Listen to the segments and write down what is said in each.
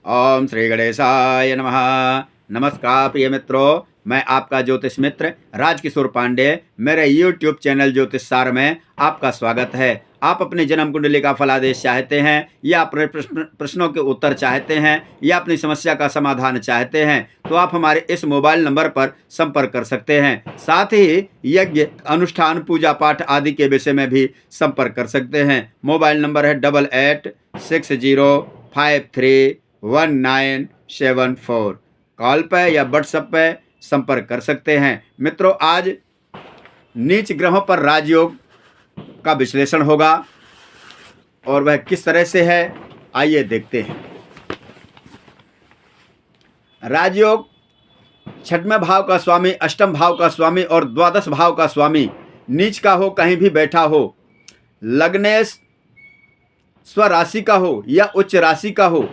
ओम श्री गणेशाय नमः। नमस्कार प्रिय मित्रों, मैं आपका ज्योतिष मित्र राजकिशोर पांडे। मेरे YouTube चैनल ज्योतिष सार में आपका स्वागत है। आप अपनी जन्म कुंडली का फलादेश चाहते हैं या अपने प्रश्नों के उत्तर चाहते हैं या अपनी समस्या का समाधान चाहते हैं तो आप हमारे इस मोबाइल नंबर पर संपर्क कर सकते हैं। साथ ही यज्ञ, अनुष्ठान, पूजा पाठ आदि के विषय में भी संपर्क कर सकते हैं। मोबाइल नंबर है 8860531974। कॉल पे या व्हाट्सएप पे संपर्क कर सकते हैं। मित्रों, आज नीच ग्रहों पर राजयोग का विश्लेषण होगा और वह किस तरह से है, आइए देखते हैं। राजयोग छठवें भाव का स्वामी, अष्टम भाव का स्वामी और द्वादश भाव का स्वामी नीच का हो, कहीं भी बैठा हो, लग्नेश स्वराशि का हो या उच्च राशि का हो,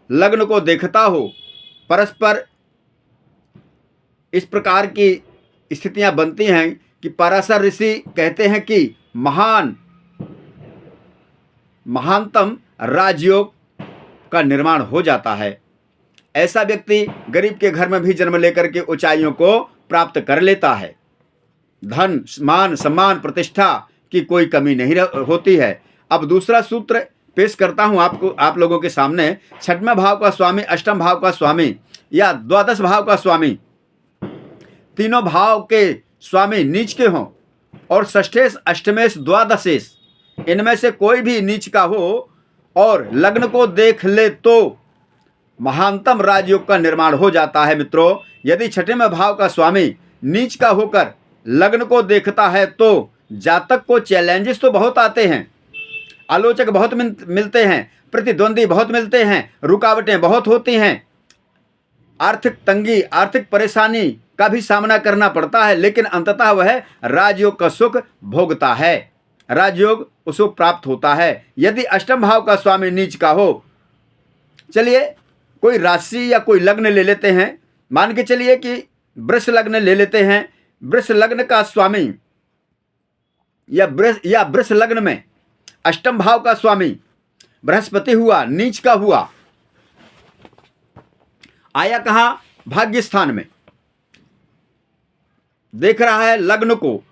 लग्न को देखता हो, परस्पर इस प्रकार की स्थितियां बनती हैं कि पराशर ऋषि कहते हैं कि महानतम राजयोग का निर्माण हो जाता है। ऐसा व्यक्ति गरीब के घर में भी जन्म लेकर के ऊंचाइयों को प्राप्त कर लेता है। धन, मान, सम्मान, प्रतिष्ठा की कोई कमी नहीं होती है। अब दूसरा सूत्र पेश करता हूं आप लोगों के सामने। छठवें भाव का स्वामी, अष्टम भाव का स्वामी या द्वादश भाव का स्वामी, तीनों भाव के स्वामी नीच के हों और षष्ठेश, अष्टमेश, द्वादशेश इनमें से कोई भी नीच का हो और लग्न को देख ले तो महानतम राजयोग का निर्माण हो जाता है। मित्रों, यदि छठवें भाव का स्वामी नीच का होकर लग्न को देखता है तो जातक को चैलेंजेस तो बहुत आते हैं, आलोचक बहुत मिलते हैं, प्रतिद्वंदी बहुत मिलते हैं, रुकावटें बहुत होती हैं, आर्थिक तंगी, आर्थिक परेशानी का भी सामना करना पड़ता है, लेकिन अंततः वह राजयोग का सुख भोगता है, राजयोग उसको प्राप्त होता है। यदि अष्टम भाव का स्वामी नीच का हो, चलिए कोई राशि या कोई लग्न ले लेते हैं, मान के चलिए कि वृष लग्न ले लेते हैं। वृष लग्न का स्वामी या वृष लग्न में अष्टम भाव का स्वामी बृहस्पति हुआ, नीच का हुआ, आया कहां? भाग्य स्थान में, देख रहा है लग्न को,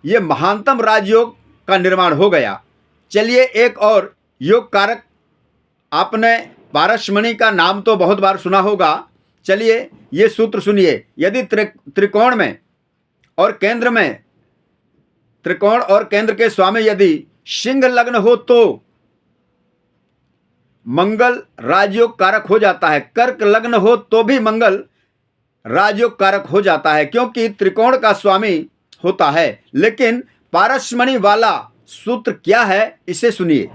यह महानतम राजयोग का निर्माण हो गया। चलिए एक और योग कारक, आपने पारसमणि का नाम तो बहुत बार सुना होगा। चलिए ये सूत्र सुनिए। यदि त्रिकोण में और केंद्र में, त्रिकोण और केंद्र के स्वामी यदि सिंह लग्न हो तो मंगल राजयोग कारक हो जाता है। कर्क लग्न हो तो भी मंगल राजयोग कारक हो जाता है, क्योंकि त्रिकोण का स्वामी होता है। लेकिन पारसमणि वाला सूत्र क्या है, इसे सुनिए।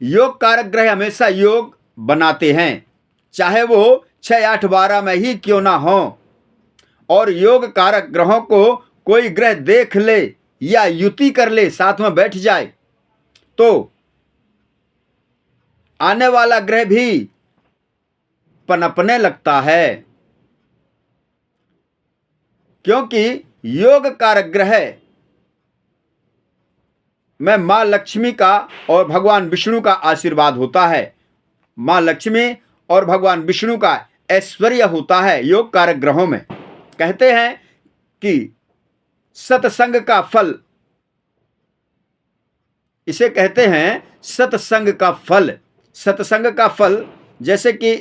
योग कारक ग्रह हमेशा योग बनाते हैं, चाहे वो 6, 8, 12 में ही क्यों ना हो, और योग कारक ग्रहों को कोई ग्रह देख ले या युति कर ले, साथ में बैठ जाए, तो आने वाला ग्रह भी पनपने लगता है, क्योंकि योग कारक ग्रह में मां लक्ष्मी का और भगवान विष्णु का आशीर्वाद होता है। मां लक्ष्मी और भगवान विष्णु का ऐश्वर्य होता है योग कारक ग्रहों में। कहते हैं कि सत्संग का फल, इसे कहते हैं सत्संग का फल। सत्संग का फल, जैसे कि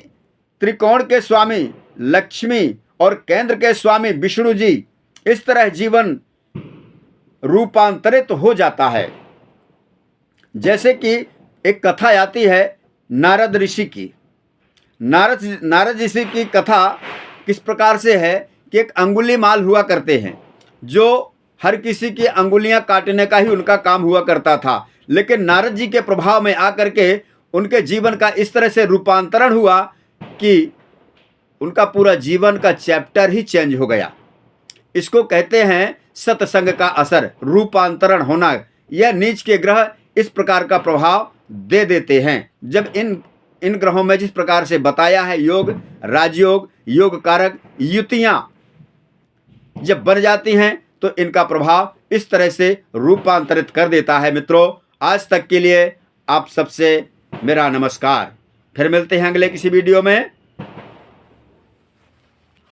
त्रिकोण के स्वामी लक्ष्मी और केंद्र के स्वामी विष्णु जी, इस तरह जीवन रूपांतरित हो जाता है। जैसे कि एक कथा आती है नारद ऋषि की। नारद ऋषि की कथा किस प्रकार से है कि एक अंगुली माल हुआ करते हैं, जो हर किसी की अंगुलियां काटने का ही उनका काम हुआ करता था। लेकिन नारद जी के प्रभाव में आकर के उनके जीवन का इस तरह से रूपांतरण हुआ कि उनका पूरा जीवन का चैप्टर ही चेंज हो गया। इसको कहते हैं सत्संग का असर, रूपांतरण होना। यह नीच के ग्रह इस प्रकार का प्रभाव दे देते हैं। जब इन ग्रहों में जिस प्रकार से बताया है, योग, राजयोग, योग कारक युतियां जब बन जाती हैं तो इनका प्रभाव इस तरह से रूपांतरित कर देता है। मित्रों, आज तक के लिए आप सबसे मेरा नमस्कार। फिर मिलते हैं अगले किसी वीडियो में।